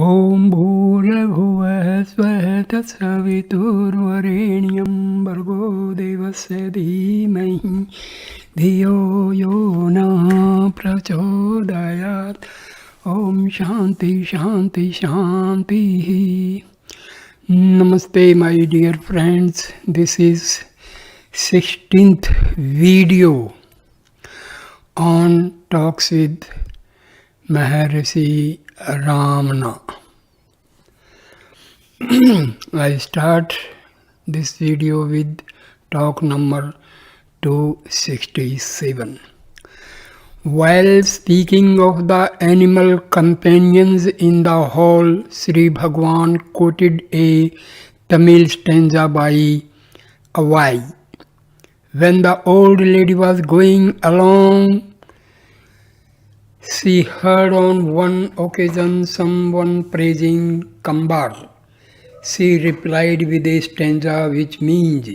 ॐ भूर्भुवः स्वः तत्सवितुर्वरेण्यं भर्गो देवस्य धीमहि धियो यो नः प्रचोदयात्. ॐ शान्ति शान्ति शान्तिः. Namaste my dear friends. This is 16th video on Talks with Maharshi Ramana. I start this video with talk number 267. While speaking of the animal companions in the hall, Sri Bhagwan quoted a Tamil stanza by Avai. When the old lady was going along, she heard on one occasion someone praising Kambar. She replied with a stanza which means,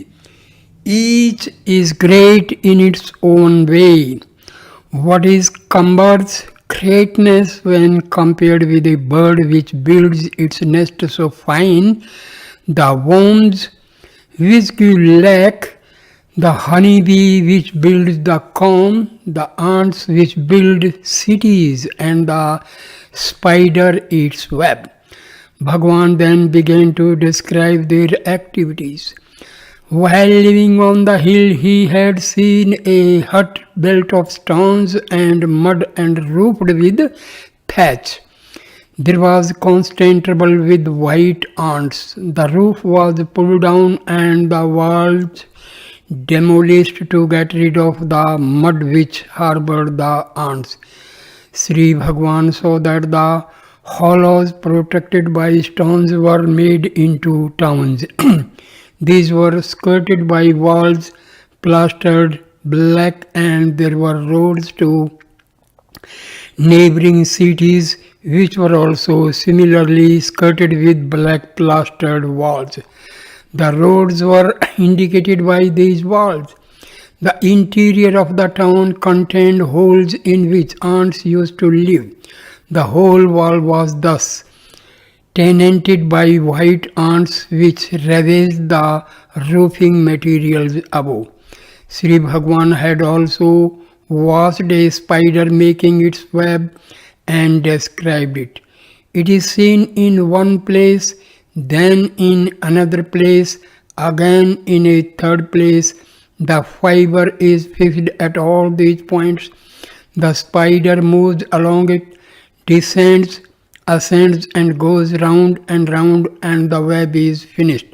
each is great in its own way. What is Kambar's greatness when compared with a bird which builds its nest so fine, the worms which give lack, the honeybee which builds the comb, the ants which build cities, and the spider eats web. Bhagwan then began to describe their activities. While living on the hill, he had seen a hut built of stones and mud and roofed with thatch. There was constant trouble with white ants. The roof was pulled down and the walls demolished to get rid of the mud which harbored the ants. Sri Bhagwan saw that the hollows protected by stones were made into towns. These were skirted by walls plastered black, and there were roads to neighboring cities which were also similarly skirted with black plastered walls. The roads were indicated by these walls. The interior of the town contained holes in which ants used to live. The whole wall was thus tenanted by white ants which ravaged the roofing materials above. Sri Bhagwan had also watched a spider making its web and described it. It is seen in one place, then in another place, again in a third place. The fiber is fixed at all these points. The spider moves along it, descends, ascends, and goes round, and the web is finished.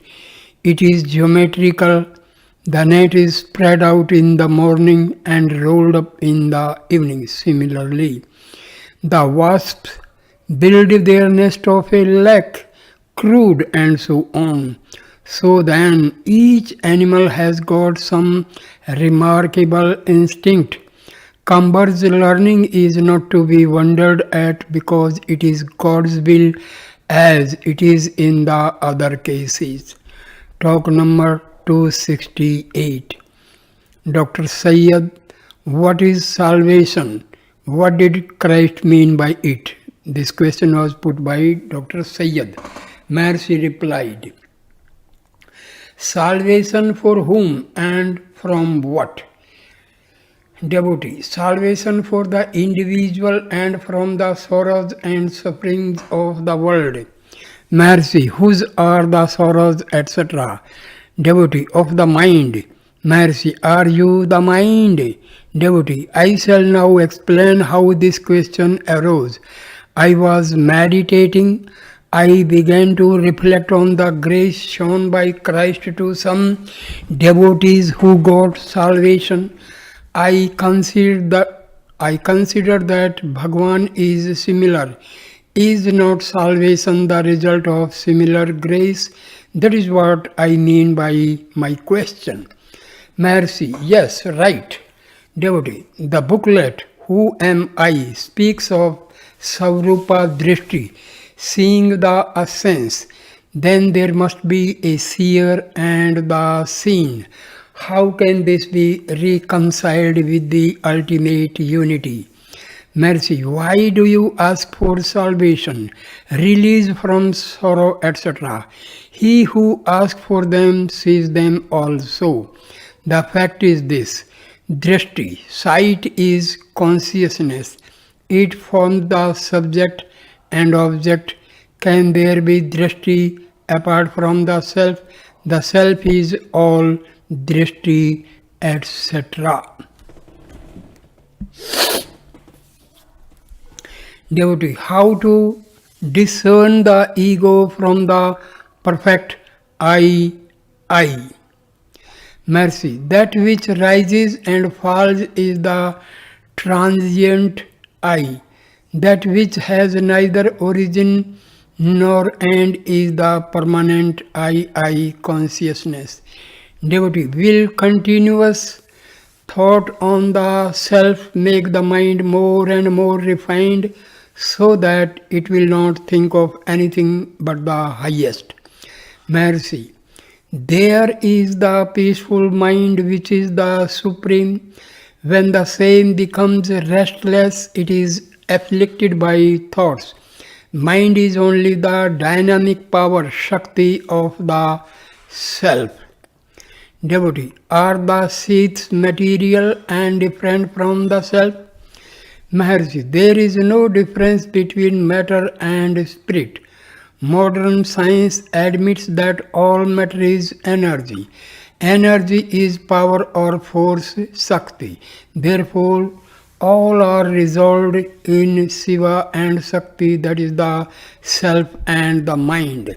It is geometrical. The net is spread out in the morning and rolled up in the evening. Similarly, the wasps build their nest of a lac, crude, and so on. So then, each animal has got some remarkable instinct. Kambar's learning is not to be wondered at because it is God's will as it is in the other cases. Talk number 268. Dr. Sayyid, what is salvation? What did Christ mean by it? This question was put by Dr. Sayyid. Maharshi replied, salvation for whom and from what? Devotee, salvation for the individual and from the sorrows and sufferings of the world. Maharshi, whose are the sorrows, etc. Devotee, of the mind. Maharshi, are you the mind? Devotee, I shall now explain how this question arose. I was meditating. I began to reflect on the grace shown by Christ to some devotees who got salvation. I consider that Bhagwan is similar. Is not salvation the result of similar grace? That is what I mean by my question. Maharshi, yes, right. Devotee, the booklet, Who Am I, speaks of Savrupa Drishti, seeing the essence. Then there must be a seer and the seen. How can this be reconciled with the ultimate unity? Mercy, why do you ask for salvation, release from sorrow, etc.? He who asks for them sees them also. The fact is this: drishti, sight is consciousness. It forms the subject and object. Can there be drishti apart from the self? The self is all drishti, etc. Devotee, how to discern the ego from the perfect I. Mercy, that which rises and falls is the transient I. That which has neither origin nor end is the permanent I consciousness. Devotee, will continuous thought on the self make the mind more and more refined so that it will not think of anything but the highest. Mercy. There is the peaceful mind which is the supreme. When the same becomes restless, it is afflicted by thoughts. Mind is only the dynamic power, Shakti of the self. Devotee, are the seeds material and different from the self? Maharshi, there is no difference between matter and spirit. Modern science admits that all matter is energy. Energy is power or force, Shakti. Therefore, all are resolved in Shiva and Shakti, that is the self and the mind.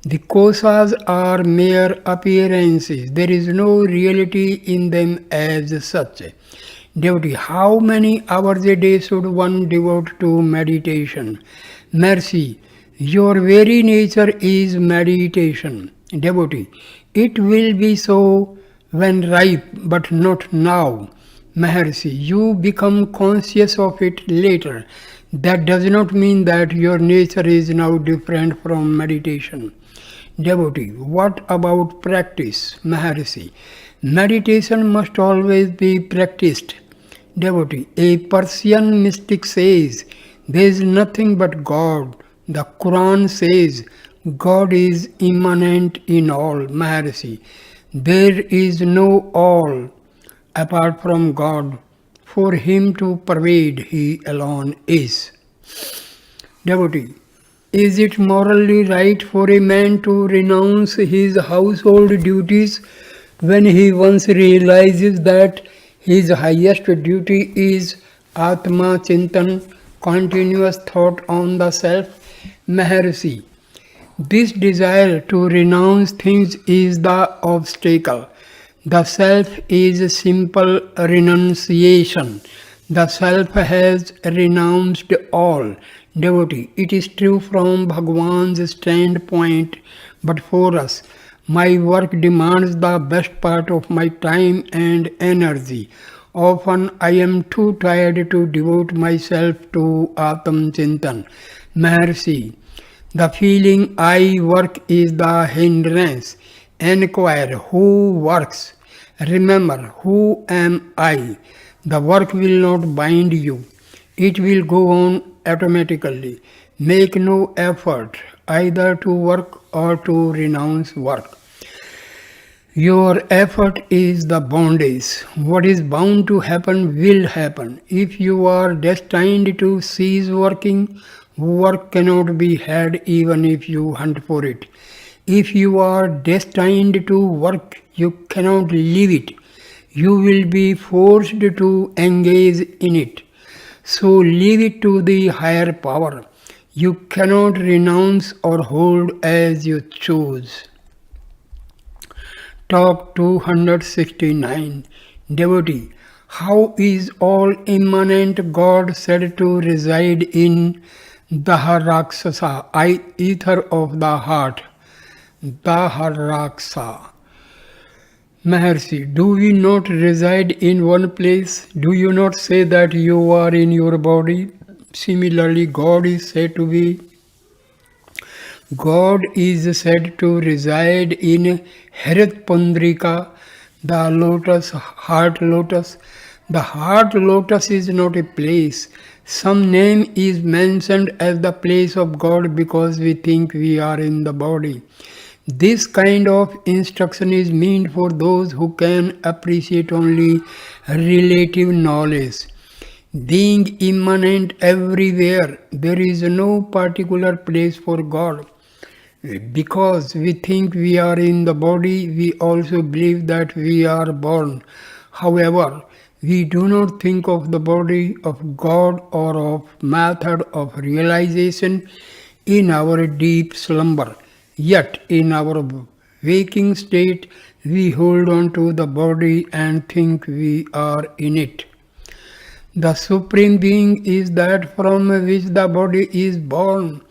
The kosas are mere appearances. There is no reality in them as such. Devotee, how many hours a day should one devote to meditation? Mercy, your very nature is meditation. Devotee, it will be so when ripe, but not now. Maharshi, you become conscious of it later. That does not mean that your nature is now different from meditation. Devotee, what about practice? Maharshi, meditation must always be practiced. Devotee, a Persian mystic says, there is nothing but God. The Quran says, God is immanent in all. Maharshi, there is no all apart from God. For Him to pervade, He alone is. Devotee, is it morally right for a man to renounce his household duties when he once realizes that his highest duty is Atma Chintan, continuous thought on the self? Maharshi, this desire to renounce things is the obstacle. The self is simple renunciation. The self has renounced all. Devotee, it is true from Bhagwan's standpoint, but for us, my work demands the best part of my time and energy. Often I am too tired to devote myself to Atam Chintan. Maharshi, the feeling I work is the hindrance. Enquire who works. Remember, who am I? The work will not bind you. It will go on automatically. Make no effort either to work or to renounce work. Your effort is the bondage. What is bound to happen will happen. If you are destined to cease working, work cannot be had even if you hunt for it. If you are destined to work, you cannot leave it. You will be forced to engage in it. So leave it to the higher power. You cannot renounce or hold as you choose. Talk 269. Devotee, how is all immanent God said to reside in Daharakshasa, ether of the heart? Daharaksa. Maharshi, do we not reside in one place? Do you not say that you are in your body? Similarly, God is said to reside in Harit Pundrika, the lotus, heart lotus. The heart lotus is not a place. Some name is mentioned as the place of God because we think we are in the body. This kind of instruction is meant for those who can appreciate only relative knowledge. Being immanent everywhere, there is no particular place for God. Because we think we are in the body, we also believe that we are born. However, we do not think of the body of God or of method of realization in our deep slumber. Yet, in our waking state, we hold on to the body and think we are in it. The Supreme Being is that from which the body is born,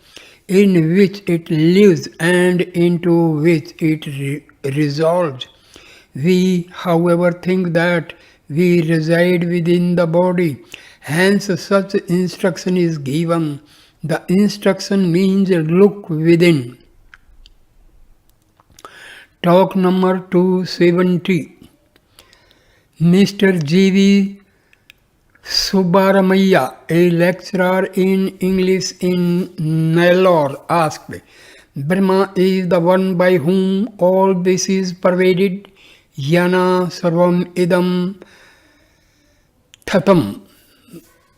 in which it lives and into which it resolves. We, however, think that we reside within the body. Hence, such instruction is given. The instruction means look within. Talk number 270. Mr. G.V. Subbaramaya, a lecturer in English in Nellore, asked, Brahma is the one by whom all this is pervaded. Yana sarvam idam thatam.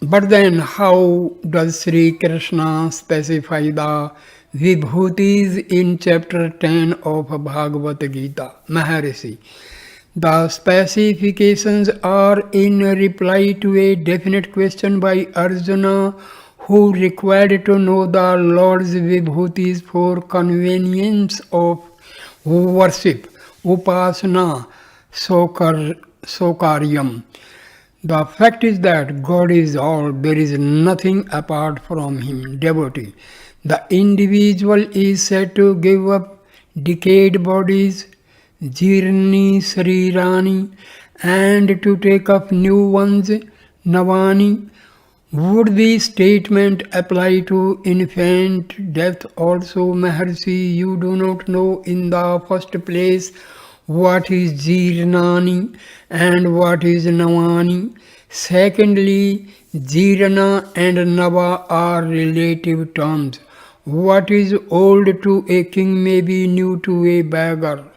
But then how does Sri Krishna specify the Vibhutis in chapter 10 of Bhagavad Gita? Maharshi. The specifications are in reply to a definite question by Arjuna, who required to know the Lord's Vibhutis for convenience of worship, upasana, sokaryam. The fact is that God is all, there is nothing apart from Him, devotee. The individual is said to give up decayed bodies, Jirni Sarirani, and to take up new ones, Navani. Would this statement apply to infant death also, Maharshi? You do not know in the first place what is Jirnani and what is Navani. Secondly, Jirna and Nava are relative terms. What is old to a king may be new to a beggar.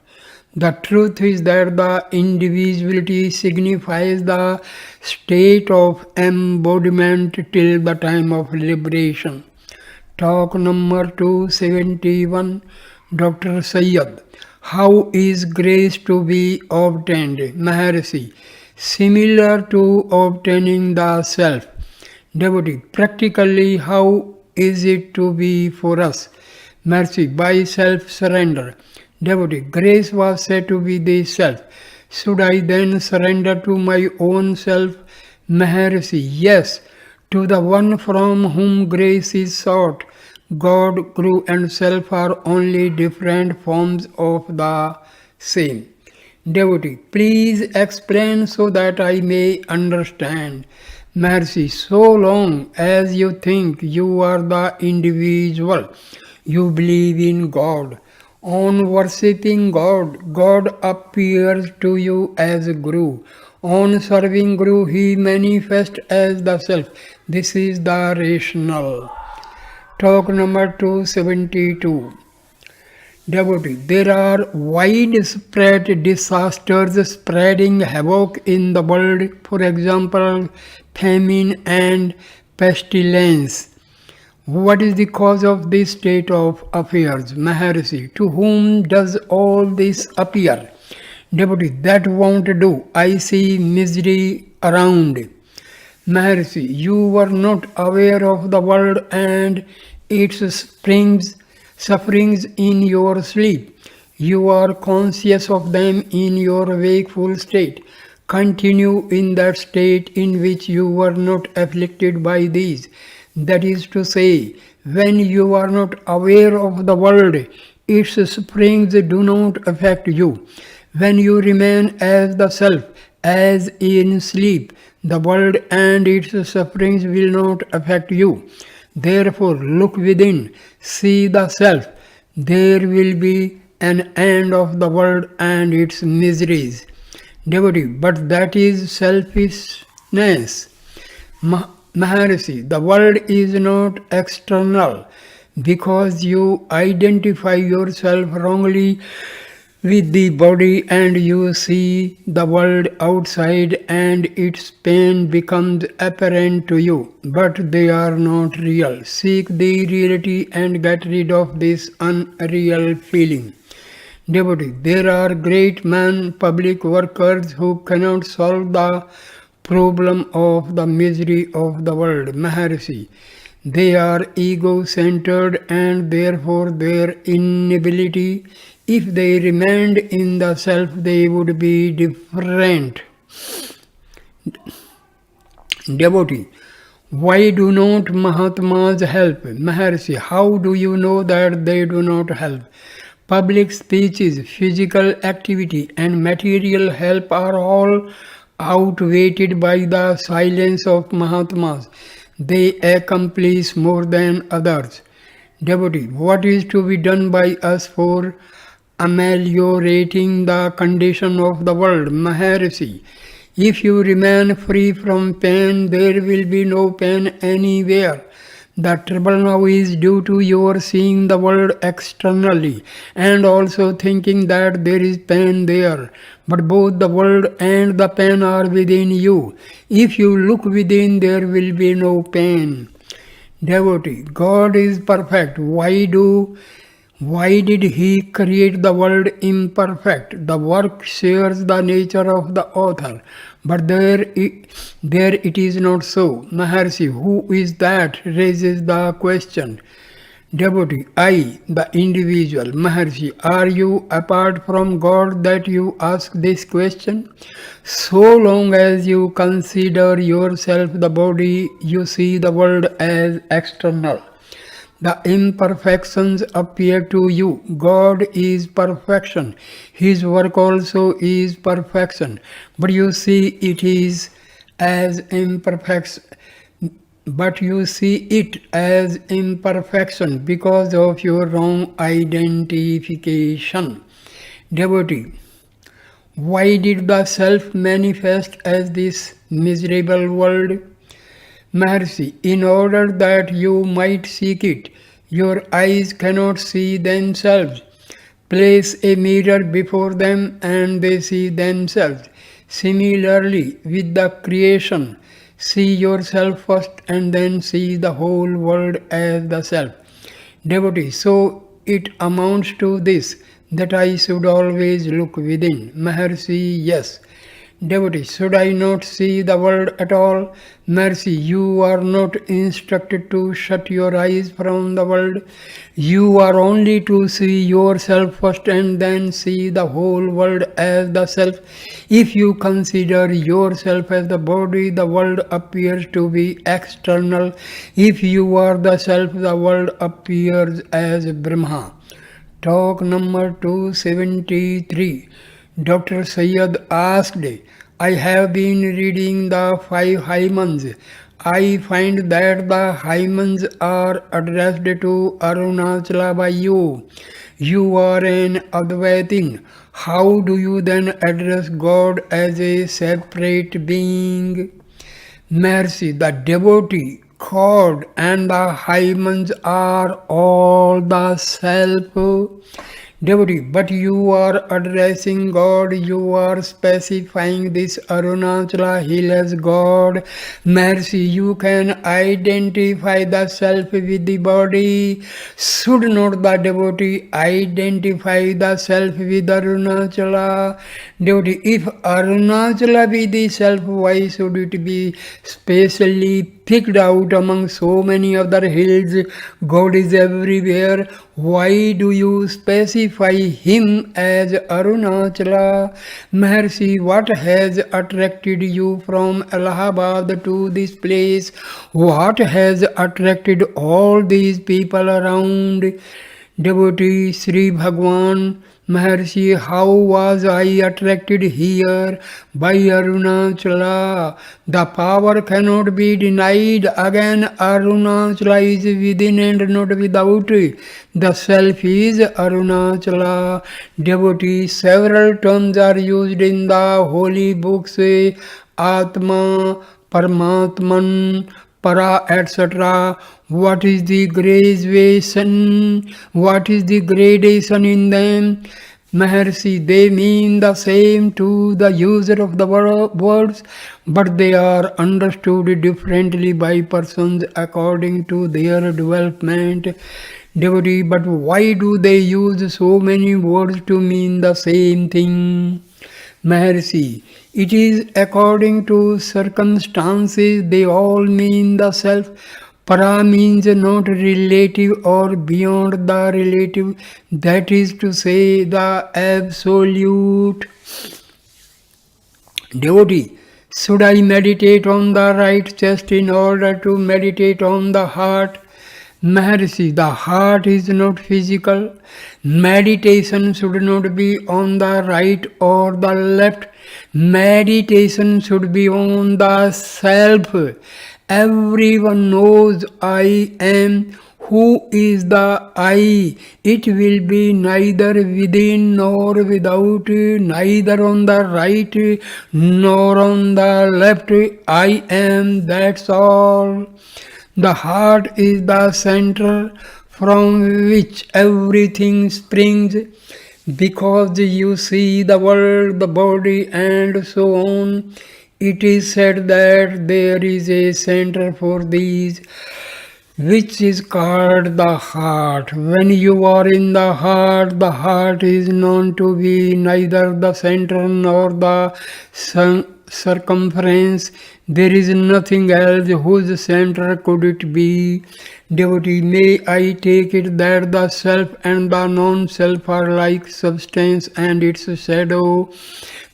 The truth is that the individuality signifies the state of embodiment till the time of liberation. Talk number 271, Dr. Sayyad. How is grace to be obtained? Maharshi. Similar to obtaining the self. Devotee. Practically, how is it to be for us? Mercy. By self-surrender. Devotee, grace was said to be the self. Should I then surrender to my own self? Maharshi, yes, to the one from whom grace is sought. God, Guru and self are only different forms of the same. Devotee, please explain so that I may understand. Maharshi, so long as you think you are the individual, you believe in God. On worshipping God, God appears to you as Guru. On serving Guru, He manifests as the Self. This is the rational. Talk number 272. Devotee, there are widespread disasters spreading havoc in the world, for example, famine and pestilence. What is the cause of this state of affairs? Maharshi, to whom does all this appear? Devotee, that won't do. I see misery around. Maharshi, you were not aware of the world and its sufferings in your sleep. You are conscious of them in your wakeful state. Continue in that state in which you were not afflicted by these. That is to say, when you are not aware of the world, its springs do not affect you. When you remain as the self, as in sleep, the world and its sufferings will not affect you. Therefore, look within, see the self. There will be an end of the world and its miseries. Devotee, but that is selfish consciousness. Maharshi, the world is not external because you identify yourself wrongly with the body and you see the world outside and its pain becomes apparent to you, but they are not real. Seek the reality and get rid of this unreal feeling. Devotee, there are great men, public workers who cannot solve the problem of the misery of the world. Maharshi, they are ego-centered and therefore their inability, if they remained in the self, they would be different. Devotee, why do not Mahatmas help? Maharshi, how do you know that they do not help? Public speeches, physical activity, and material help are all outweighed by the silence of Mahatmas. They accomplish more than others. Devotee, what is to be done by us for ameliorating the condition of the world? Maharshi, if you remain free from pain, there will be no pain anywhere. The trouble now is due to your seeing the world externally and also thinking that there is pain there. But both the world and the pain are within you. If you look within, there will be no pain. Devotee, God is perfect. Why did He create the world imperfect? The work shares the nature of the author, but there it is not so. Maharshi, who is that? Raises the question. Devotee, I, the individual. Maharshi, are you apart from God that you ask this question? So long as you consider yourself the body, you see the world as external. The imperfections appear to you. God is perfection. His work also is perfection. But you see it is as imperfection. But you see it as imperfection because of your wrong identification. Devotee, why did the self manifest as this miserable world? Maharshi, in order that you might seek it, your eyes cannot see themselves. Place a mirror before them and they see themselves. Similarly, with the creation, see yourself first and then see the whole world as the self. Devotee, so it amounts to this, that I should always look within. Maharshi, yes. Devotee, should I not see the world at all? Maharshi, you are not instructed to shut your eyes from the world. You are only to see yourself first and then see the whole world as the self. If you consider yourself as the body, the world appears to be external. If you are the self, the world appears as Brahma. Talk number 273. Dr. Sayyid asked, I have been reading the 5 hymns. I find that the hymns are addressed to Arunachala by you. You are an Advaitin. How do you then address God as a separate being? Mercy, the devotee, God and the hymns are all the self. Devotee, but you are addressing God, you are specifying this Arunachala hill as God. Mercy, you can identify the self with the body. Should not the devotee identify the self with Arunachala? Devotee, if Arunachala be the self, why should it be specially picked out among so many other hills? God is everywhere. Why do you specify Him as Arunachala? Maharshi, what has attracted you from Allahabad to this place? What has attracted all these people around? Devotee Sri Bhagwan, Maharshi, how was I attracted here? By Arunachala. The power cannot be denied. Again, Arunachala is within and not without. The self is Arunachala. Devotee, several terms are used in the holy books. Atma, Paramatman, Para, etc. What is the gradation? What is the gradation in them? Maharshi, they mean the same to the user of the words, but they are understood differently by persons according to their development. Devotee, but why do they use so many words to mean the same thing? Maharshi, it is according to circumstances, they all mean the self. Para means not relative or beyond the relative, that is to say, the absolute. Devotee, should I meditate on the right chest in order to meditate on the heart? Maharshi, the heart is not physical. Meditation should not be on the right or the left. Meditation should be on the self. Everyone knows I am. Who is the I? It will be neither within nor without, neither on the right nor on the left. I am, that's all. The heart is the center from which everything springs. Because you see the world, the body, and so on, it is said that there is a center for these, which is called the heart. When you are in the heart is known to be neither the center nor the circumference. There is nothing else whose center could it be. Devotee, may I take it that the self and the non-self are like substance and its shadow?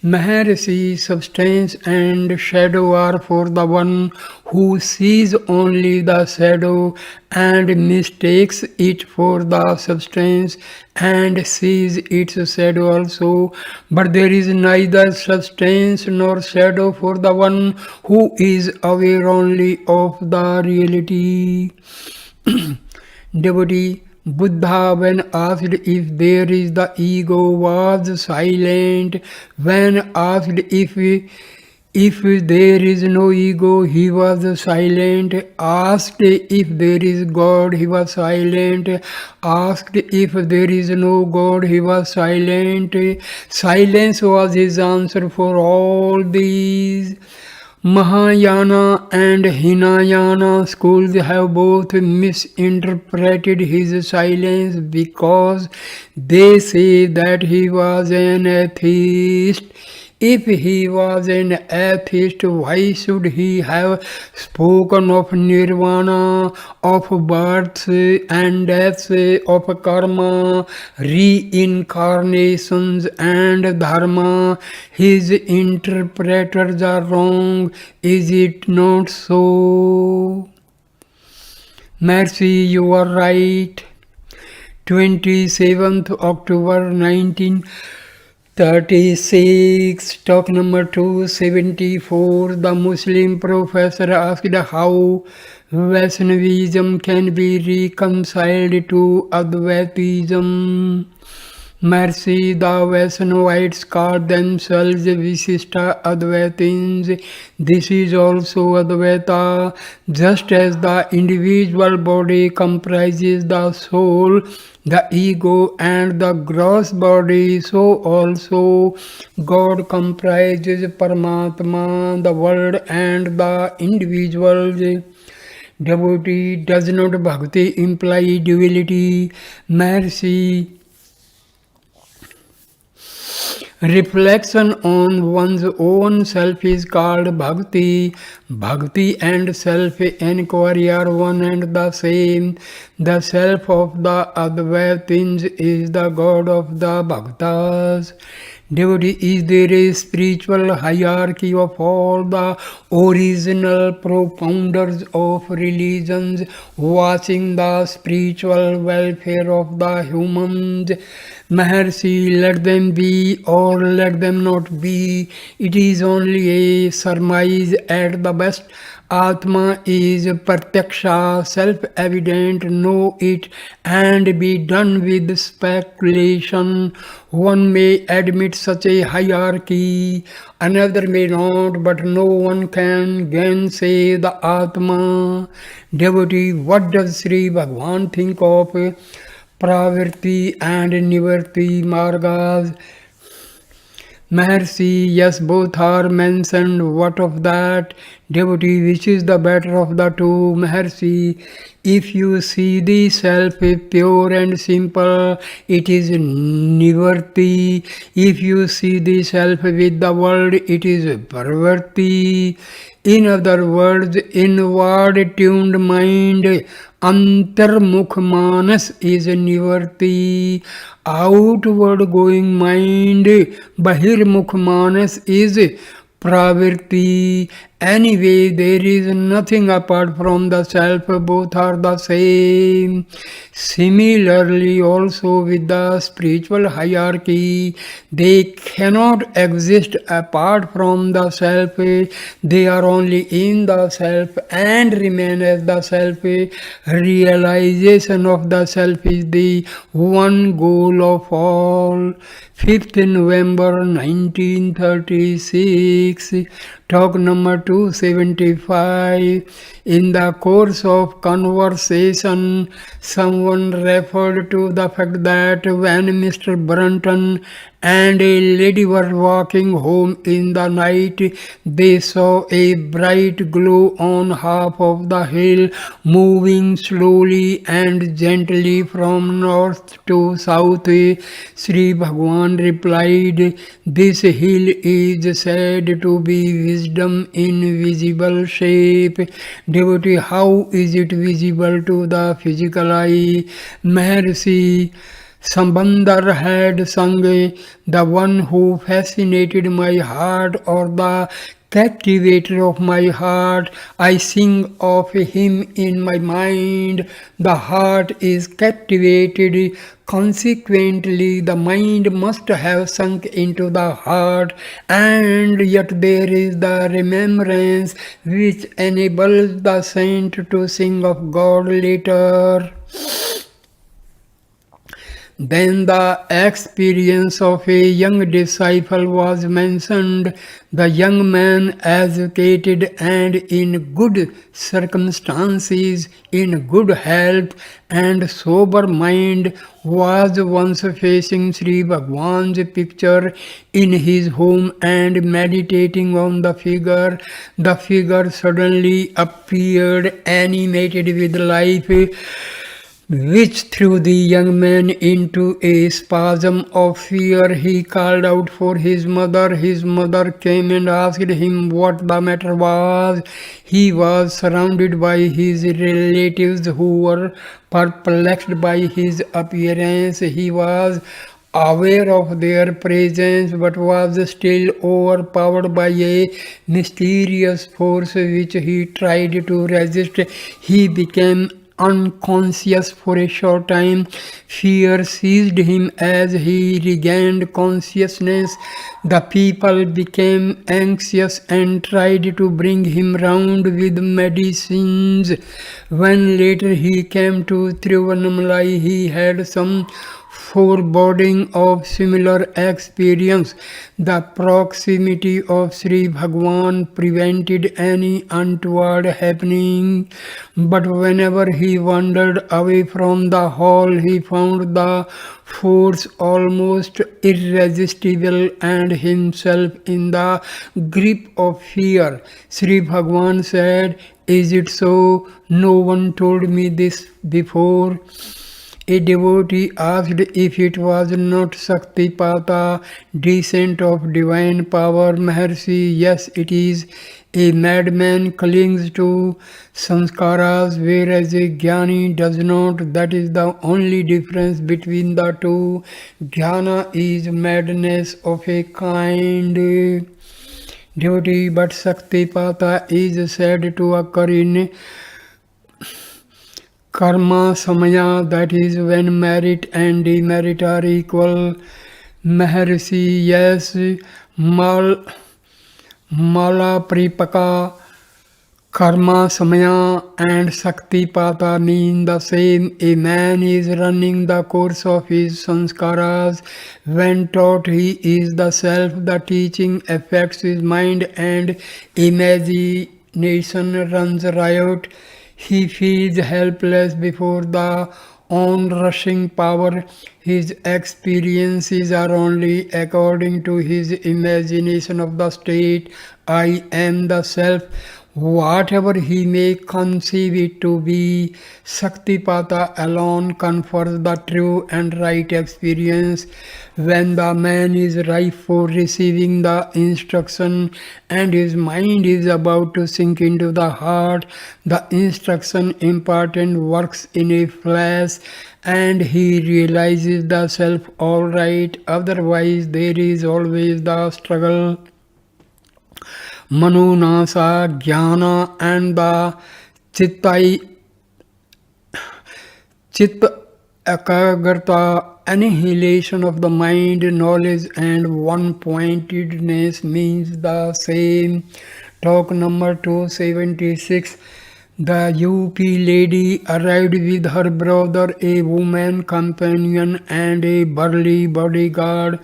Maharshi, substance and shadow are for the one who sees only the shadow and mistakes it for the substance and sees its shadow also. But there is neither substance nor shadow for the one who is aware only of the reality. Devotee, Buddha, when asked if there is the ego, was silent. When asked if there is no ego, he was silent. Asked if there is God, he was silent. Asked if there is no God, he was silent. Silence was his answer for all these. Mahayana and Hinayana schools have both misinterpreted his silence because they say that he was an atheist. If he was an atheist, why should he have spoken of nirvana, of birth and death, of karma, reincarnations and dharma? His interpreters are wrong, is it not so? Mercy, you are right. 27th October 1936, talk number 274. The Muslim professor asked how Vaishnavism can be reconciled to Advaitism. Mercy, the Vaishnavites call themselves Visishta Advaitins. This is also Advaita. Just as the individual body comprises the soul, the ego and the gross body, so also God comprises Paramatma, the world and the individuals. Devotee, does not bhakti imply duality? Mercy, reflection on one's own self is called bhakti. Bhakti and self-inquiry are one and the same. The self of the Advaitins is the God of the Bhaktas. Devotee, is there a spiritual hierarchy of all the original propounders of religions watching the spiritual welfare of the humans? Maharshi, let them be or let them not be. It is only a surmise at the best. Atma is pratyaksha, self-evident, know it and be done with speculation. One may admit such a hierarchy, another may not, but no one can gainsay the Atma. Devotee, what does Sri Bhagavan think of pravrti and nivarti margas? Maharshi, yes, both are mentioned. What of that? Devotee, which is the better of the two? Maharshi, if you see the self pure and simple, it is nivarti. If you see the self with the world, it is pravrti. In other words, inward tuned mind, antarmukh manas is nivarti. Outward going mind, bahirmukh manas is pravirti. Anyway, there is nothing apart from the self, both are the same. Similarly, also with the spiritual hierarchy, they cannot exist apart from the self, they are only in the self and remain as the self. Realization of the self is the one goal of all. 5th November 1936, talk number 275. In the course of conversation, someone referred to the fact that when Mr. Brunton and a lady were walking home in the night, they saw a bright glow on half of the hill, moving slowly and gently from north to south. Sri Bhagavan replied, "This hill is said to be wisdom in visible shape." Devotee, how is it visible to the physical eye? Maharshi, Sambandar had sung, "The one who fascinated my heart, or the captivator of my heart. I sing of him in my mind. The heart is captivated. Consequently, the mind must have sunk into the heart, and yet there is the remembrance which enables the saint to sing of God later." Then the experience of a young disciple was mentioned. The young man, educated and in good circumstances, in good health and sober mind, was once facing Sri Bhagwan's picture in his home and meditating on the figure. The figure suddenly appeared, animated with life, which threw the young man into a spasm of fear. He called out for his mother. His mother came and asked him what the matter was. He was surrounded by his relatives who were perplexed by his appearance. He was aware of their presence, but was still overpowered by a mysterious force which he tried to resist. He became unconscious for a short time. Fear seized him as he regained consciousness. The people became anxious and tried to bring him round with medicines. When later he came to Tiruvannamalai, he had some foreboding of similar experience. The proximity of Sri Bhagavan prevented any untoward happening, but whenever he wandered away from the hall, he found the force almost irresistible and himself in the grip of fear. Sri Bhagavan said, "Is it so? No one told me this before." A devotee asked if it was not Shaktipata, descent of divine power. Maharshi, yes, it is. A madman clings to sanskaras, whereas a jnani does not. That is the only difference between the two. Jnana is madness of a kind. Devotee, but Shaktipata is said to occur in karma samaya, that is when merit and demerit are equal. Maharshi, yes, mala pripaka Karma, Samaya and Saktipata mean the same. A man is running the course of his sanskaras. When taught he is the self, the teaching affects his mind and imagination runs riot. He feels helpless before the on-rushing power. His experiences are only according to his imagination of the state. I am the self. Whatever he may conceive it to be, Saktipata alone confers the true and right experience. When the man is ripe for receiving the instruction and his mind is about to sink into the heart, the instruction imparted works in a flash and he realizes the self all right. Otherwise, there is always the struggle. Manunasa, Jnana, and the Chitta Ekagrata, annihilation of the mind, knowledge, and one pointedness means the same. Talk number 276. The UP lady arrived with her brother, a woman companion, and a burly bodyguard.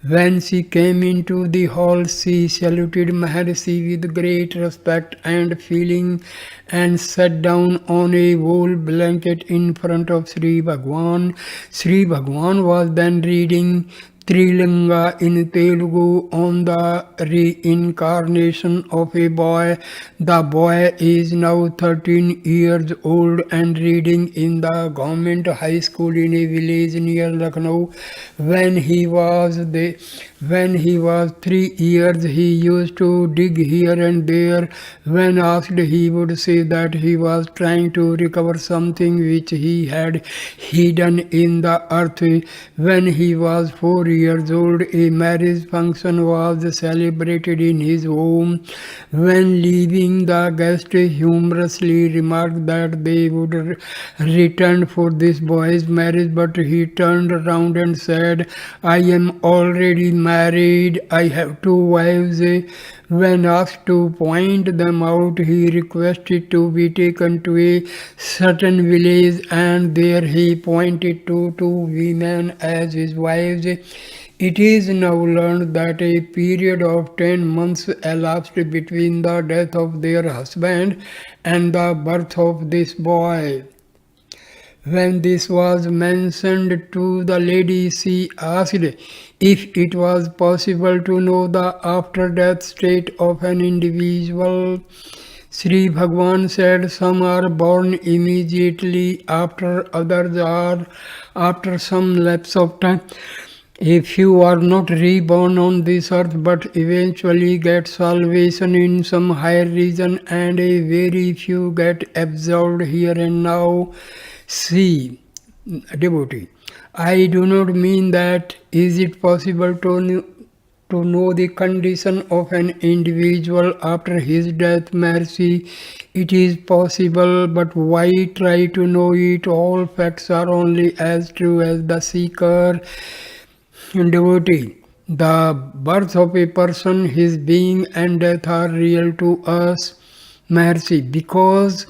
When she came into the hall, she saluted Maharshi with great respect and feeling and sat down on a wool blanket in front of Sri Bhagwan. Sri Bhagwan was then reading Trilinga in Telugu on the reincarnation of a boy. The boy is now 13 years old and reading in the government high school in a village near Lucknow. When he was 3 years, he used to dig here and there. When asked, he would say that he was trying to recover something which he had hidden in the earth. When he was 4 years old, a marriage function was celebrated in his home. When leaving, the guest humorously remarked that they would return for this boy's marriage, but he turned around and said, I am already married. I have 2 wives. When asked to point them out, he requested to be taken to a certain village, and there he pointed to 2 women as his wives. It is now learned that a period of 10 months elapsed between the death of their husband and the birth of this boy. When this was mentioned to the lady, she asked if it was possible to know the after-death state of an individual. Sri Bhagwan said some are born immediately after, others are after some lapse of time. A few are not reborn on this earth but eventually get salvation in some higher region, and a very few get absolved here and now. See, devotee, I do not mean that is it possible to know the condition of an individual after his death. Mercy, it is possible, but why try to know it? All facts are only as true as the seeker. Devotee, the birth of a person, his being and death are real to us. Mercy, because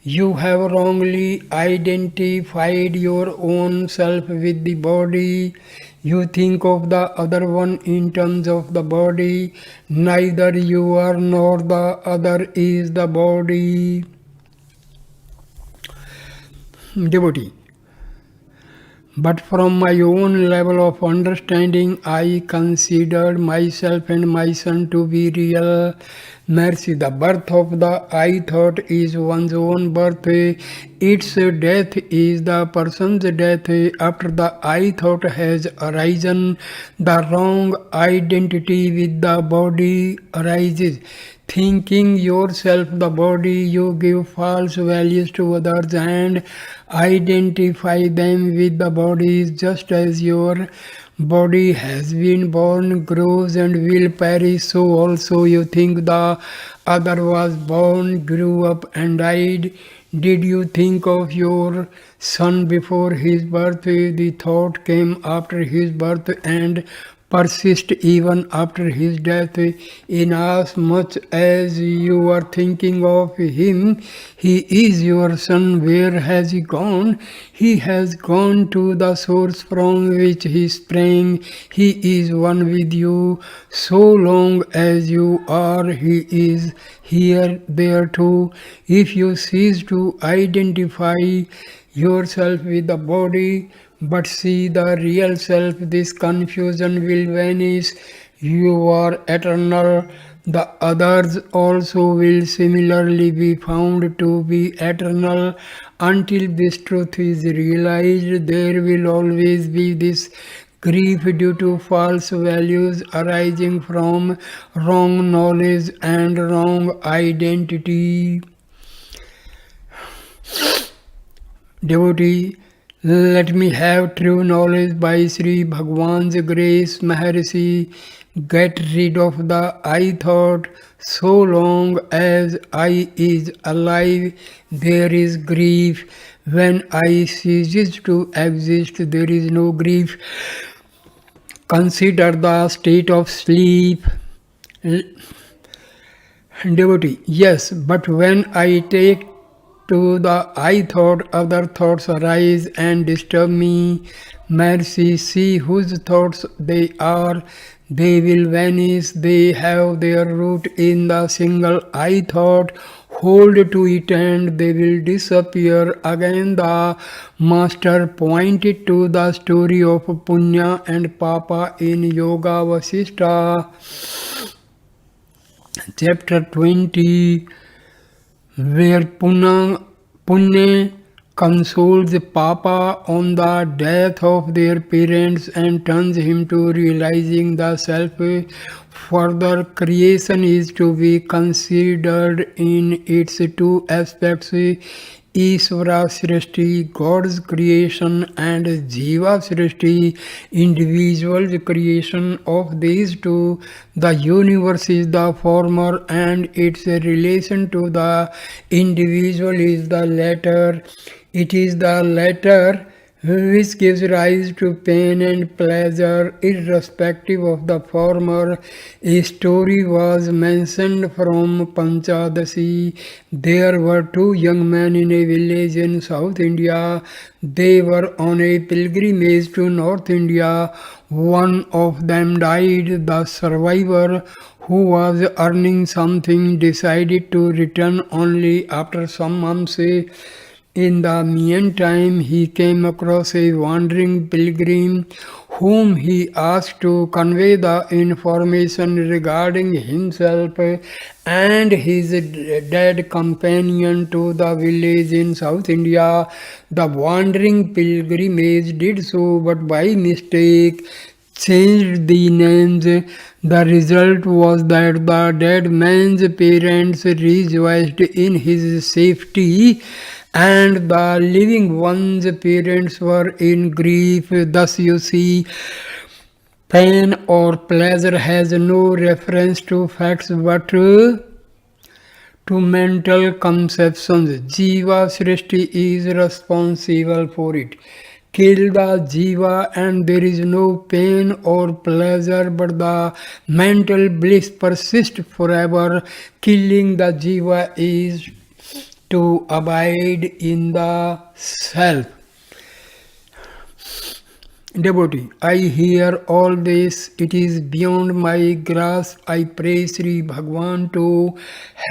you have wrongly identified your own self with the body. You think of the other one in terms of the body. Neither you are nor the other is the body. Devotee, but from my own level of understanding, I considered myself and my son to be real. Mercy, the birth of the I thought is one's own birth. Its death is the person's death. After the I thought has arisen, the wrong identity with the body arises. Thinking yourself the body, you give false values to others and identify them with the bodies, just as your body has been born, grows and will perish, so also you think the other was born, grew up and died. Did you think of your son before his birth? The thought came after his birth and persist even after his death. Inasmuch as you are thinking of him, he is your son. Where has he gone? He has gone to the source from which he sprang. He is one with you. So long as you are, he is here, there too. If you cease to identify yourself with the body, but see the real self, this confusion will vanish. You are eternal. The others also will similarly be found to be eternal. Until this truth is realized, there will always be this grief due to false values arising from wrong knowledge and wrong identity. Devotee, let me have true knowledge by Sri Bhagwan's grace, Maharshi. Get rid of the I thought. So long as I is alive, there is grief. When I ceases to exist, there is no grief. Consider the state of sleep. Devotee, yes, but when I take to the I thought, other thoughts arise and disturb me. Mercy, see whose thoughts they are. They will vanish. They have their root in the single I thought. Hold to it and they will disappear. Again, the master pointed to the story of Punya and Papa in Yoga Vasishtha. Chapter 20, where Punya consoles Papa on the death of their parents and turns him to realizing the self. Further, creation is to be considered in its two aspects, Ishvara Srishti, God's creation, and Jiva Srishti, individual's creation. Of these two, the universe is the former and its relation to the individual is the latter. It is the latter which gives rise to pain and pleasure, irrespective of the former. A story was mentioned from Panchadasi. There were two young men in a village in South India. They were on a pilgrimage to North India. One of them died. The survivor, who was earning something, decided to return only after some months. In the meantime, he came across a wandering pilgrim whom he asked to convey the information regarding himself and his dead companion to the village in South India. The wandering pilgrimage did so, but by mistake changed the names. The result was that the dead man's parents rejoiced in his safety, and the living one's parents were in grief. Thus, you see, pain or pleasure has no reference to facts but to mental conceptions. Jiva Srishti is responsible for it. Kill the jiva and there is no pain or pleasure, but the mental bliss persists forever. Killing the jiva is to abide in the self. Devotee, I hear all this. It is beyond my grasp. I pray Sri Bhagwan to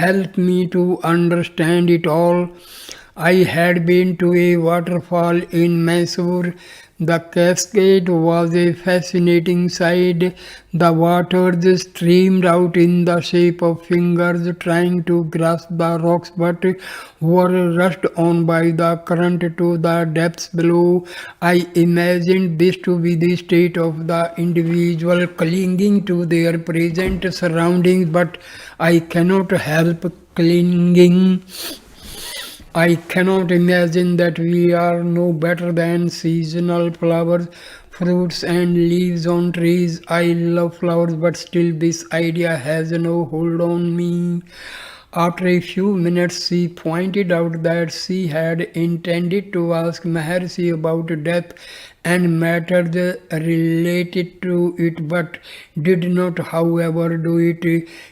help me to understand it all. I had been to a waterfall in Mysore. The cascade was a fascinating sight. The waters streamed out in the shape of fingers trying to grasp the rocks but were rushed on by the current to the depths below. I imagined this to be the state of the individual clinging to their present surroundings, but I cannot help clinging. I cannot imagine that we are no better than seasonal flowers, fruits and leaves on trees. I love flowers, but still this idea has no hold on me. After a few minutes, she pointed out that she had intended to ask Maharshi about death and matters related to it, but did not, however, do it.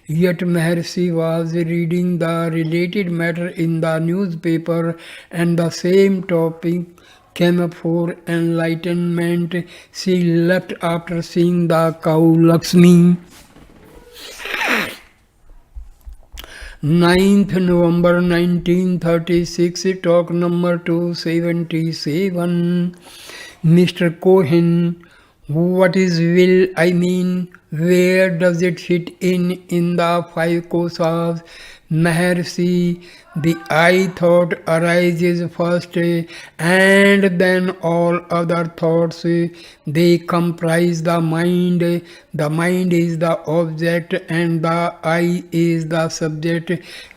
Yet Maharshi was reading the related matter in the newspaper, and the same topic came up for enlightenment. She left after seeing the cow Lakshmi. 9th November 1936, talk number 277. Mr. Cohen, what is will? I mean, where does it fit in the five kosas? Maharshi, the I thought arises first, and then all other thoughts. They comprise the mind. The mind is the object, and the I is the subject.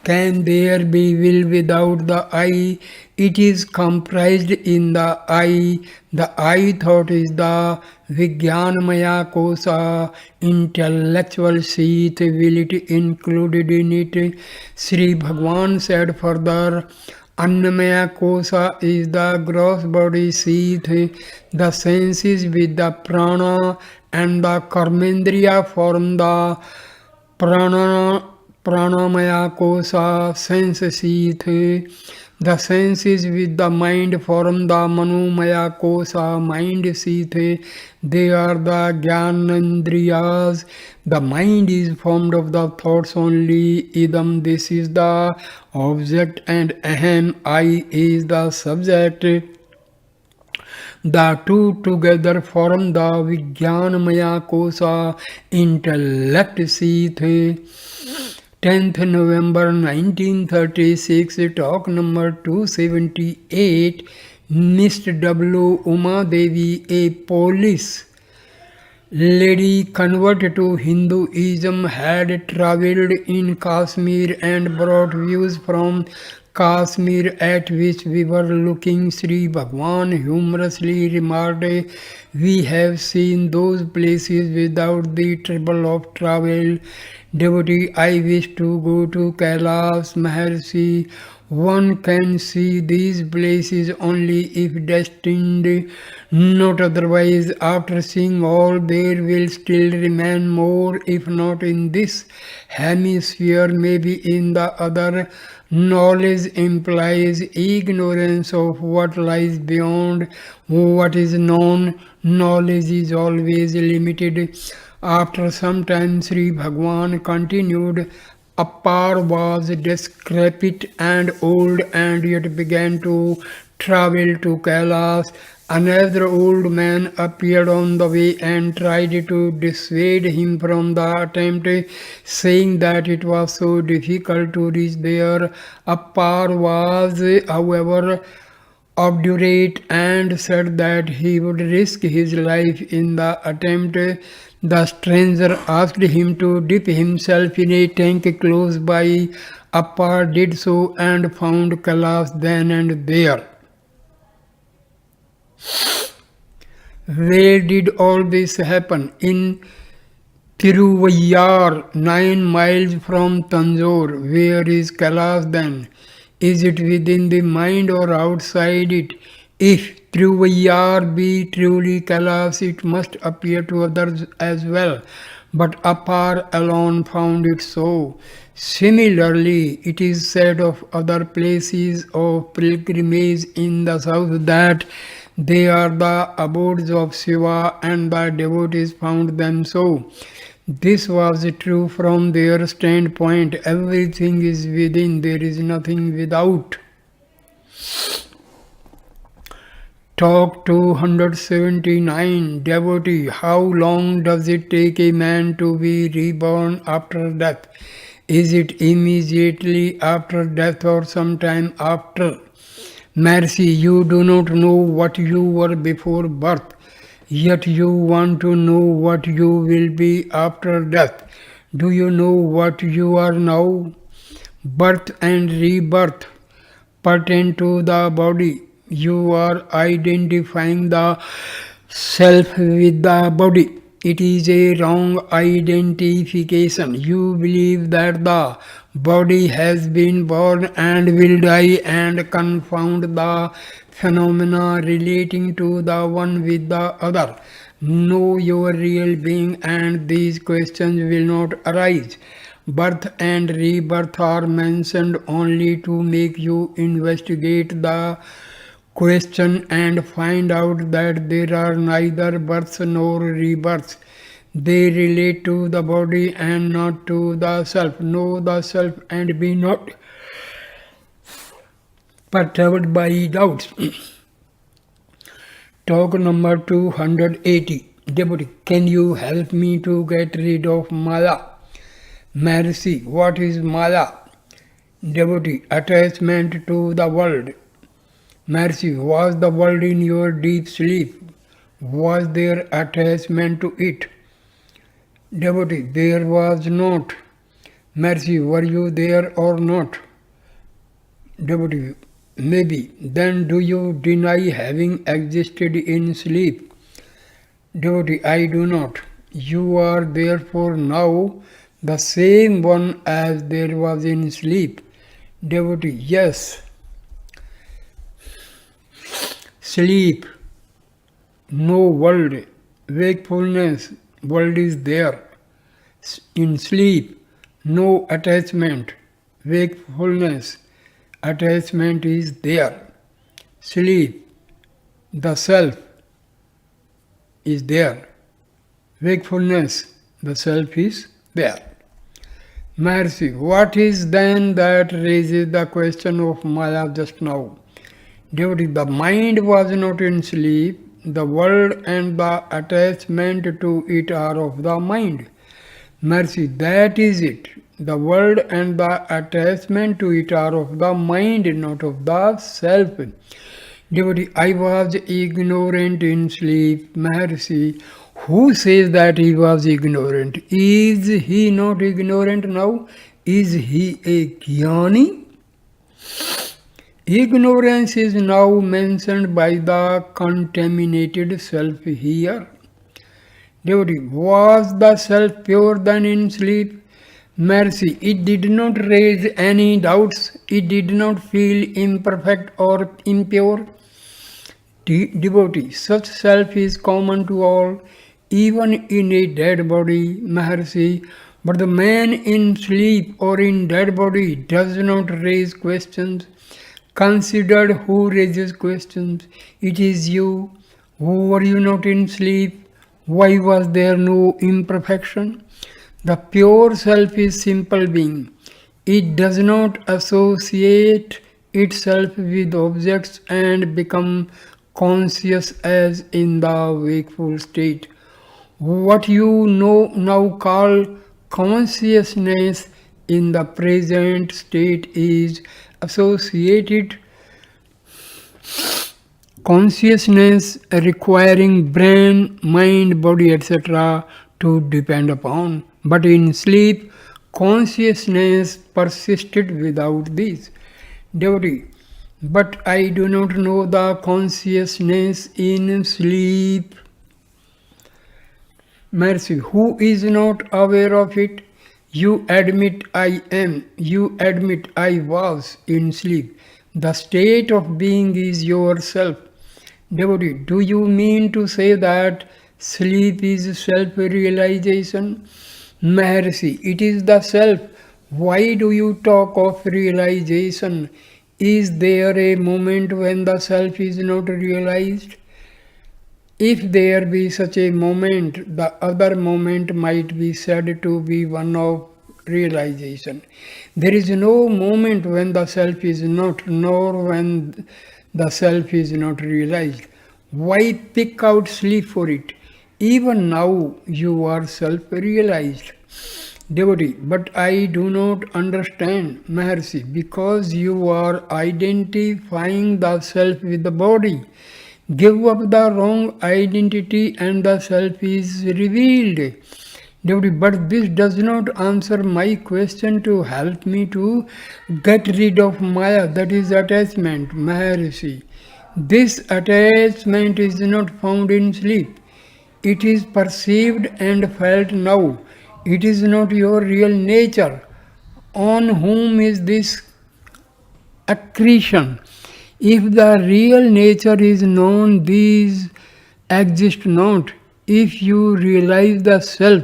Can there be will without the I? It is comprised in the I. The I thought is the Vijnanamaya kosa, intellectual seat, will it included in it. Sri Bhagwan said further, Annamaya kosa is the gross body seat, the senses with the prana and the karmendriya form the pranamaya kosa, sense seat. The senses with the mind form the manomaya kosa, mind seat. They are the jnanendriyas. The mind is formed of the thoughts only. Idam, this is the object, and aham, I is the subject. The two together form the Vijnanamaya kosa, intellect seat. 10th November 1936, talk number 278. Mr. W. Uma Devi, a police lady converted to Hinduism, had travelled in Kashmir and brought views from Kashmir at which we were looking. Sri Bhagwan humorously remarked, we have seen those places without the trouble of travel. Devotee, I wish to go to Kailash. Maharshi, one can see these places only if destined, not otherwise. After seeing all, there will still remain more, if not in this hemisphere, maybe in the other. Knowledge implies ignorance of what lies beyond what is known. Knowledge is always limited. After some time, Sri Bhagwan continued, Appar was decrepit and old and yet began to travel to Kailash. Another old man appeared on the way and tried to dissuade him from the attempt, saying that it was so difficult to reach there. Appar was, however, obdurate and said that he would risk his life in the attempt. The stranger asked him to dip himself in a tank close by. Appar did so and found Kailash then and there. Where did all this happen? In Tiruvayar, 9 miles from Tanjore. Where is Kailash then? Is it within the mind or outside it? If Tiruvayar be truly Kailash, it must appear to others as well. But Appar alone found it so. Similarly, it is said of other places of pilgrimage in the south that they are the abodes of Shiva, and the devotees found them so. This was true from their standpoint. Everything is within, there is nothing without. Talk 279. Devotee, how long does it take a man to be reborn after death? Is it immediately after death or sometime after? Maharshi, you do not know what you were before birth, yet you want to know what you will be after death. Do you know what you are now? Birth and rebirth pertain to the body. You are identifying the self with the body. It is a wrong identification. You believe that the body has been born and will die and confound the phenomena relating to the one with the other. Know your real being, and these questions will not arise. Birth and rebirth are mentioned only to make you investigate the question and find out that there are neither births nor rebirths. They relate to the body and not to the self. Know the self and be not perturbed by doubts. Talk number 280. Deputy, can you help me to get rid of Maya? Maharshi, what is Maya? Devotee, attachment to the world. Maharshi, was the world in your deep sleep? Was there attachment to it? Devotee, there was not. Maharshi, were you there or not? Devotee, maybe. Then do you deny having existed in sleep? Devotee, I do not. You are therefore now the same one as there was in sleep. Devotee, yes. Sleep, no world. Wakefulness, world is there. In sleep, no attachment. Wakefulness, attachment is there. Sleep, the self is there. Wakefulness, the self is there. Maharshi, what is then that raises the question of Maya just now? Devotee, the mind was not in sleep. The world and the attachment to it are of the mind. Maharshi, that is it. The world and the attachment to it are of the mind, not of the self. Devotee, I was ignorant in sleep. Maharshi, who says that he was ignorant? Is he not ignorant now? Is he a jnani? Ignorance is now mentioned by the contaminated self here. Devotee, was the self pure then in sleep? Maharshi, it did not raise any doubts. It did not feel imperfect or impure. Devotee, such self is common to all, even in a dead body, Maharshi. But the man in sleep or in dead body does not raise questions. Considered who raises questions. It is you. Were you not in sleep? Why was there no imperfection? The pure self is simple being. It does not associate itself with objects and become conscious as in the wakeful state. What you now call consciousness in the present state is associated consciousness requiring brain, mind, body, etc. to depend upon. But in sleep, consciousness persisted without these. Devotee, but I do not know the consciousness in sleep. Maharshi, who is not aware of it? You admit I am, you admit I was in sleep. The state of being is yourself. Devotee, do you mean to say that sleep is self-realization? Maharshi, it is the self. Why do you talk of realization? Is there a moment when the self is not realized? If there be such a moment, the other moment might be said to be one of realization. There is no moment when the self is not, nor when the self is not realized. Why pick out sleep for it? Even now you are self-realized. Devotee, but I do not understand, Maharshi, because you are identifying the self with the body. Give up the wrong identity and the self is revealed. Devotee, but this does not answer my question to help me to get rid of Maya, that is attachment, Maharshi. This attachment is not found in sleep. It is perceived and felt now. It is not your real nature. On whom is this accretion? If the real nature is known, these exist not. If you realize the self,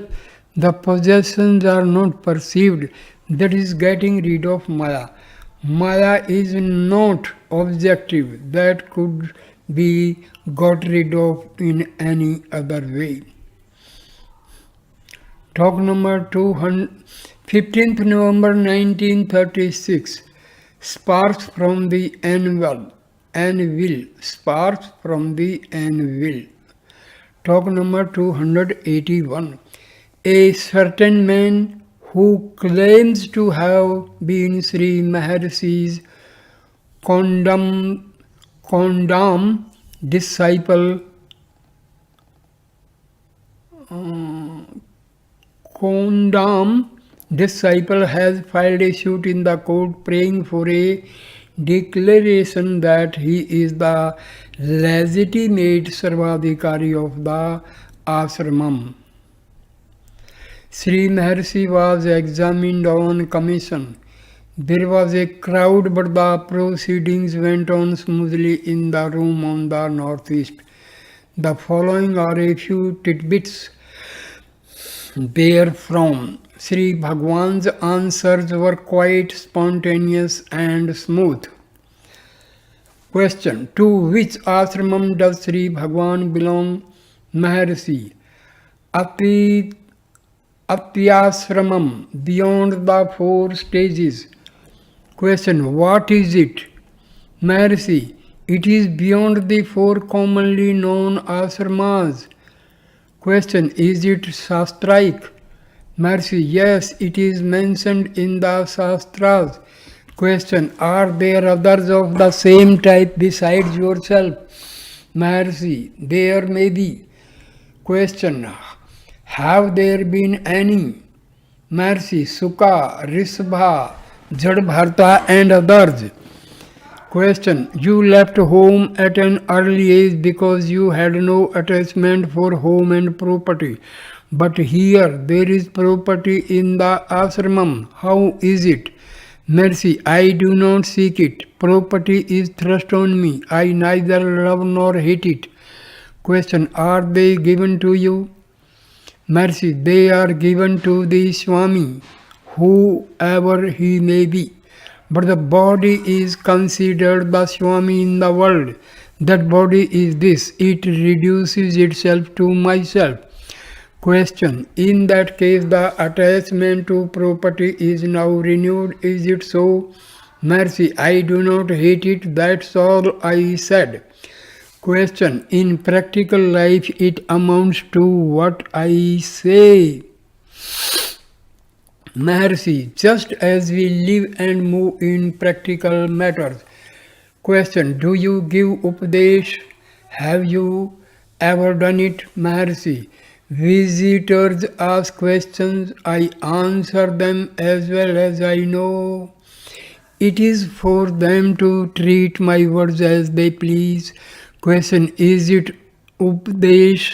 the possessions are not perceived. That is getting rid of Maya. Maya is not objective, that could be got rid of in any other way. Talk number 15th November 1936. Sparks from the anvil. Sparks from the anvil. Talk number 281. A certain man who claims to have been Sri Maharshi's condemned disciple has filed a suit in the court praying for a declaration that he is the legitimate Sarvadhikari of the ashramam. Sri Maharshi was examined on commission. There was a crowd, but the proceedings went on smoothly in the room on the northeast. The following are a few tidbits therefrom. Sri Bhagwan's answers were quite spontaneous and smooth. Question: to which ashramam does Sri Bhagwan belong? Maharshi: Atyashramam, beyond the 4 stages. Question: what is it? Maharshi: it is beyond the 4 commonly known ashramas. Question: is it Shastraic? Maharshi: yes, it is mentioned in the Shastras. Question: are there others of the same type besides yourself? Maharshi: there may be. Question: have there been any? Maharshi: Sukha, Risbha, Jadbharta and others. Question: you left home at an early age because you had no attachment for home and property. But here there is property in the ashramam. How is it? Maharshi: I do not seek it. Property is thrust on me. I neither love nor hate it. Question: are they given to you? Maharshi: they are given to the Swami, whoever he may be. But the body is considered the Swami in the world. That body is this. It reduces itself to myself. Question: in that case the attachment to property is now renewed. Is it so? Maharshi: I do not hate it. That's all I said. Question: in practical life it amounts to what I say. Maharshi: just as we live and move in practical matters. Question: do you give Upadesh? Have you ever done it? Maharshi: visitors ask questions, I answer them as well as I know. It is for them to treat my words as they please. Question: is it Upadesh?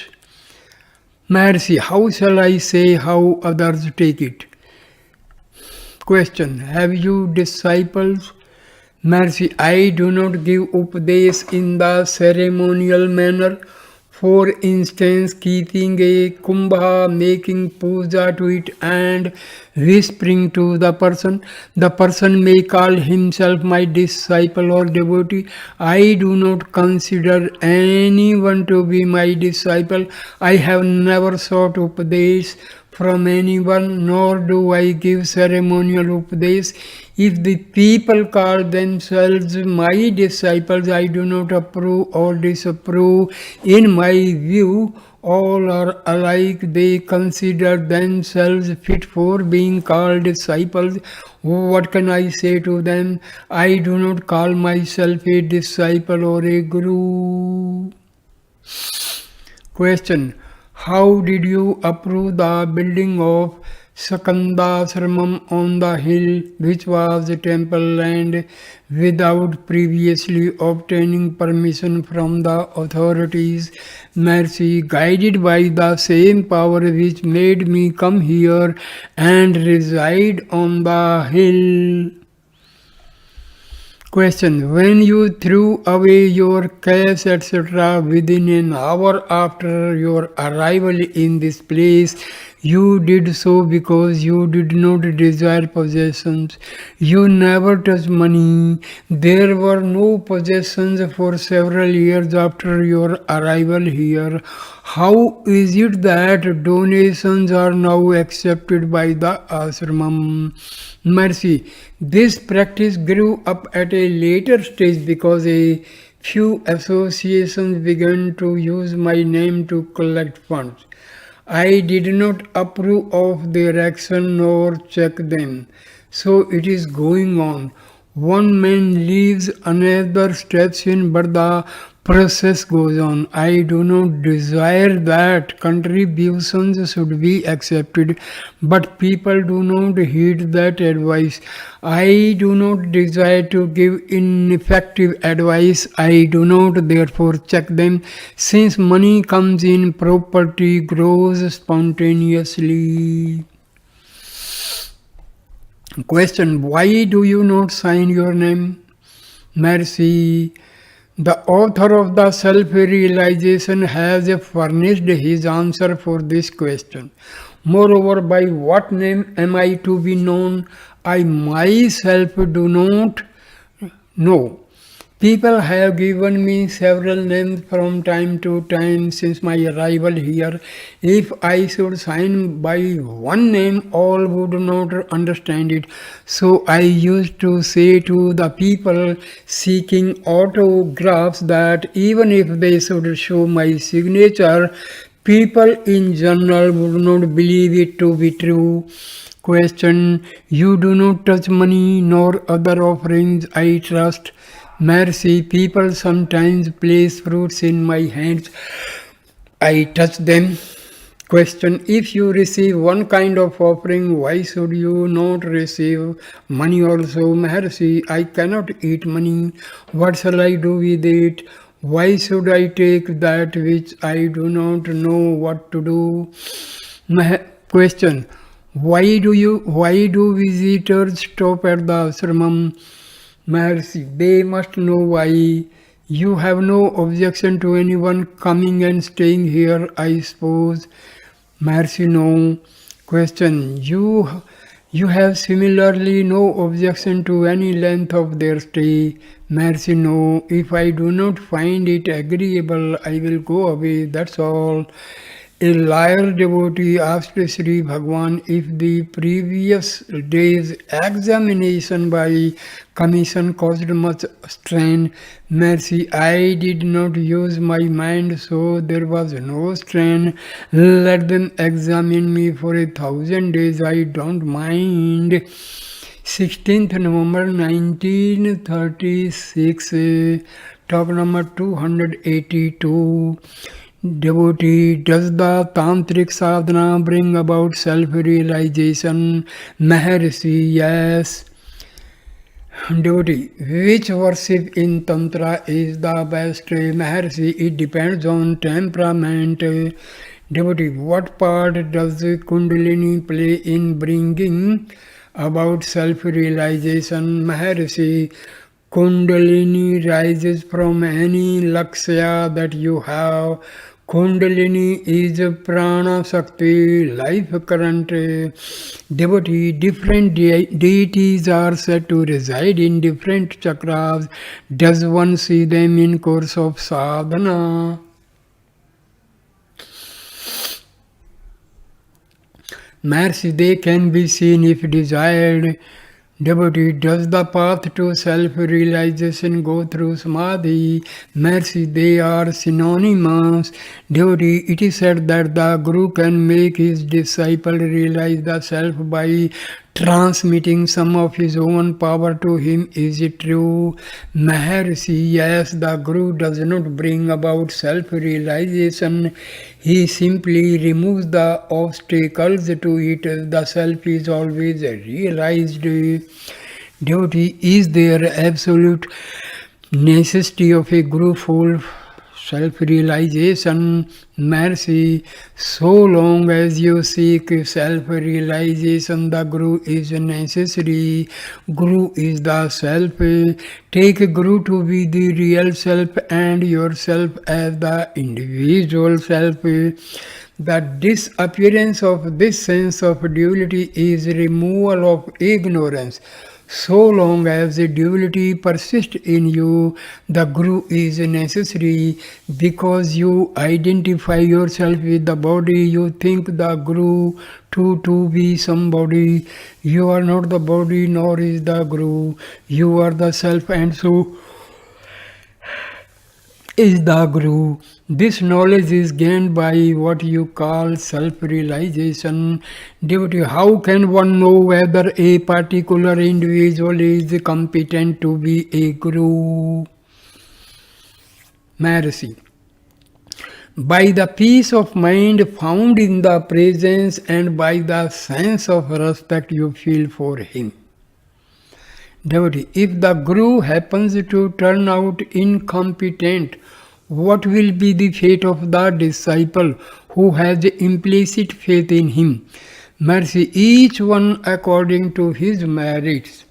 Maharshi: how shall I say how others take it? Question: have you disciples? Maharshi: I do not give Upadesh in the ceremonial manner. For instance, keeping a kumbha, making puja to it and whispering to the person. The person may call himself my disciple or devotee. I do not consider anyone to be my disciple. I have never sought Upadesh from anyone, nor do I give ceremonial Upadesh. If the people call themselves my disciples, I do not approve or disapprove. In my view, all are alike. They consider themselves fit for being called disciples. What can I say to them? I do not call myself a disciple or a guru. Question: how did you approve the building of Skandashramam on the hill, which was a temple land, without previously obtaining permission from the authorities? Maharshi: guided by the same power which made me come here and reside on the hill. Question. When you threw away your cash, etc., within an hour after your arrival in this place, you did so because you did not desire possessions. You never touched money. There were no possessions for several years after your arrival here. How is it that donations are now accepted by the ashramam? Mercy. This practice grew up at a later stage because a few associations began to use my name to collect funds. I did not approve of their action nor check them. So it is going on. One man leaves, another steps in, but the process goes on. I do not desire that contributions should be accepted, but people do not heed that advice. I do not desire to give ineffective advice. I do not therefore check them. Since money comes in, property grows spontaneously. Question. Why do you not sign your name? Mercy. The author of the self-realization has furnished his answer for this question. Moreover, by what name am I to be known? I myself do not know. People have given me several names from time to time since my arrival here. If I should sign by one name, all would not understand it. So I used to say to the people seeking autographs that even if they should show my signature, people in general would not believe it to be true. Question. You do not touch money nor other offerings, I trust. Mercy. People sometimes place fruits in my hands. I touch them. Question. If you receive one kind of offering, why should you not receive money also? Maharshi, I cannot eat money. What shall I do with it? Why should I take that which I do not know what to do? Question. Why do visitors stop at the ashramam? Maharshi, they must know why. You have no objection to anyone coming and staying here, I suppose. Maharshi, no. Question. You have similarly no objection to any length of their stay. Maharshi, no. If I do not find it agreeable, I will go away, that's all. A liar devotee asked Sri Bhagwan if the previous day's examination by commission caused much strain. Mercy, I did not use my mind, so there was no strain. Let them examine me for 1,000 days, I don't mind. 16th November 1936, talk number 282. Devotee, does the tantric sadhana bring about self-realization? Maharshi, yes. Devotee, which worship in tantra is the best? Maharshi, it depends on temperament. Devotee, what part does Kundalini play in bringing about self-realization? Maharshi, Kundalini rises from any lakshya that you have. Kundalini is prana shakti, life current. Devotee, different deities are said to reside in different chakras. Does one see them in course of sadhana? Mercy, they can be seen if desired. Devotee, does the path to self-realization go through samadhi? Mercy, they are synonymous. Devotee, it is said that the Guru can make his disciple realize the self by transmitting some of his own power to him. Is it true? Maharshi, yes, the Guru does not bring about self-realization. He simply removes the obstacles to it. The self is always realized. Devotee, is there absolute necessity of a Guru full self-realization, mercy. So long as you seek self-realization, the Guru is necessary. Guru is the self. Take Guru to be the real self and yourself as the individual self. The disappearance of this sense of duality is removal of ignorance. So long as the duality persists in you, the Guru is necessary. Because you identify yourself with the body, you think the Guru to be somebody. You are not the body, nor is the Guru. You are the self, and so is the Guru. This knowledge is gained by what you call self-realization. Devotee, how can one know whether a particular individual is competent to be a Guru? Maharshi. By the peace of mind found in the presence and by the sense of respect you feel for him. Devotee, if the Guru happens to turn out incompetent, what will be the fate of the disciple who has implicit faith in him? Mercy, each one according to his merits.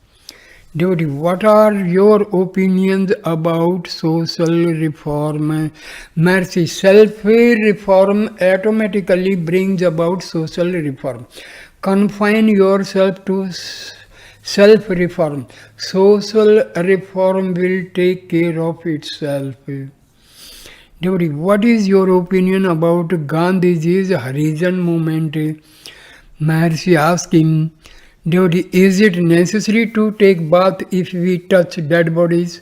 Devotee, what are your opinions about social reform? Mercy, self-reform automatically brings about social reform. Confine yourself to self-reform. Social reform will take care of itself. Devotee, what is your opinion about Gandhiji's Harijan movement? Maharshi asked him, Devotee, is it necessary to take bath if we touch dead bodies?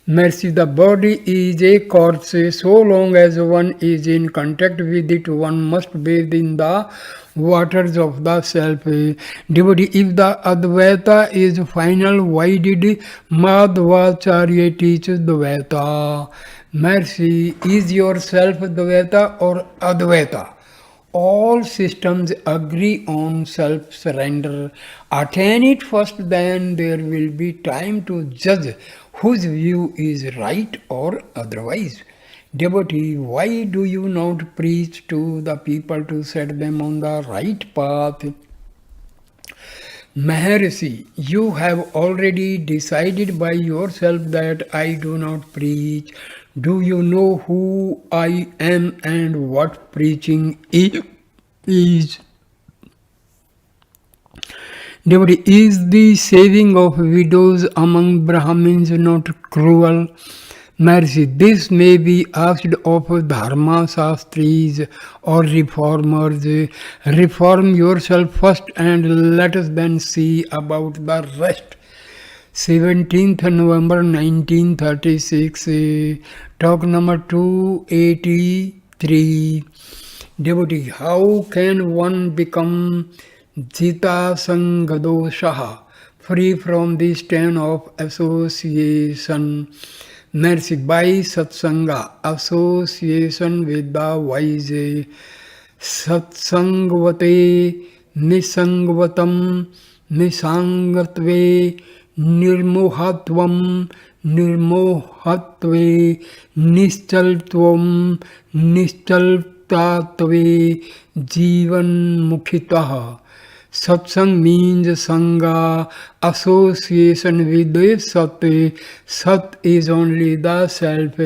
Mercy, the body is a corpse. So long as one is in contact with it, one must bathe in the waters of the self. Devotee, if the Advaita is final, why did Madhvacharya teach Dvaita? Mercy, is yourself Dvaita or Advaita? All systems agree on self-surrender. Attain it first, then there will be time to judge whose view is right or otherwise. Devotee, why do you not preach to the people to set them on the right path? Maharshi, you have already decided by yourself that I do not preach. Do you know who I am and what preaching is? Devotee, is the saving of widows among Brahmins not cruel? Mercy, this may be asked of Dharma Shastris or reformers. Reform yourself first and let us then see about the rest. 17th November 1936, talk number 283. Devotee, how can one become Jita Sangadoshaha, free from the stain of association? Mercy, by Satsanga, association with the wise. Satsangvate nisangvatam nisangatve nirmohatvam nirmohatve nischaltvam nischaltatve jivan mukhitah. Satsang means Sangha, association with the Sat. Sat is only the self.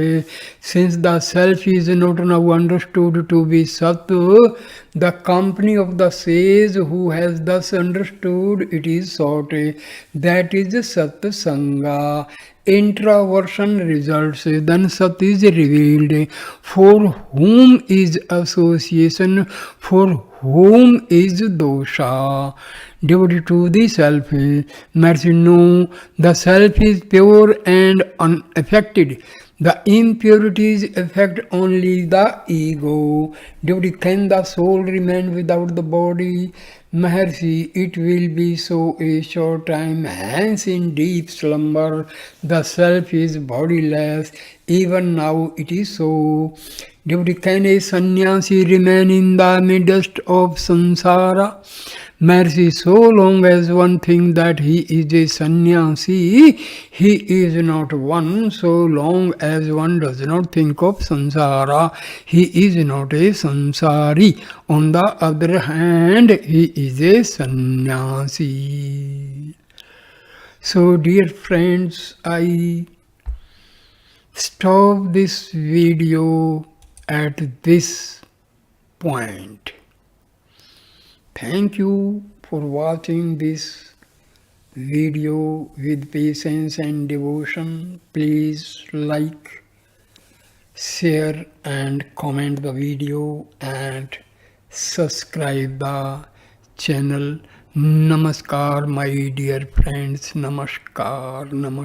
Since the self is not now understood to be Sat, the company of the sage who has thus understood it is sought. That is Sat Sangha. Introversion results, then Sat is revealed. For whom is association? For whom is dosha? Devoted to the self. Mercy, no, the self is pure and unaffected. The impurities affect only the ego. Devotee, can the soul remain without the body? Maharshi, it will be so a short time. Hence, in deep slumber, the self is bodiless. Even now, it is so. Devotee, can a sannyasi remain in the midst of samsara? Maharshi, so long as one thinks that he is a sannyasi, he is not one. So long as one does not think of samsara, he is not a samsari. On the other hand, he is a sannyasi. So, dear friends, I stop this video at this point. Thank you for watching this video with patience and devotion. Please like, share and comment the video and subscribe the channel. Namaskar, my dear friends. Namaskar. Namaskar.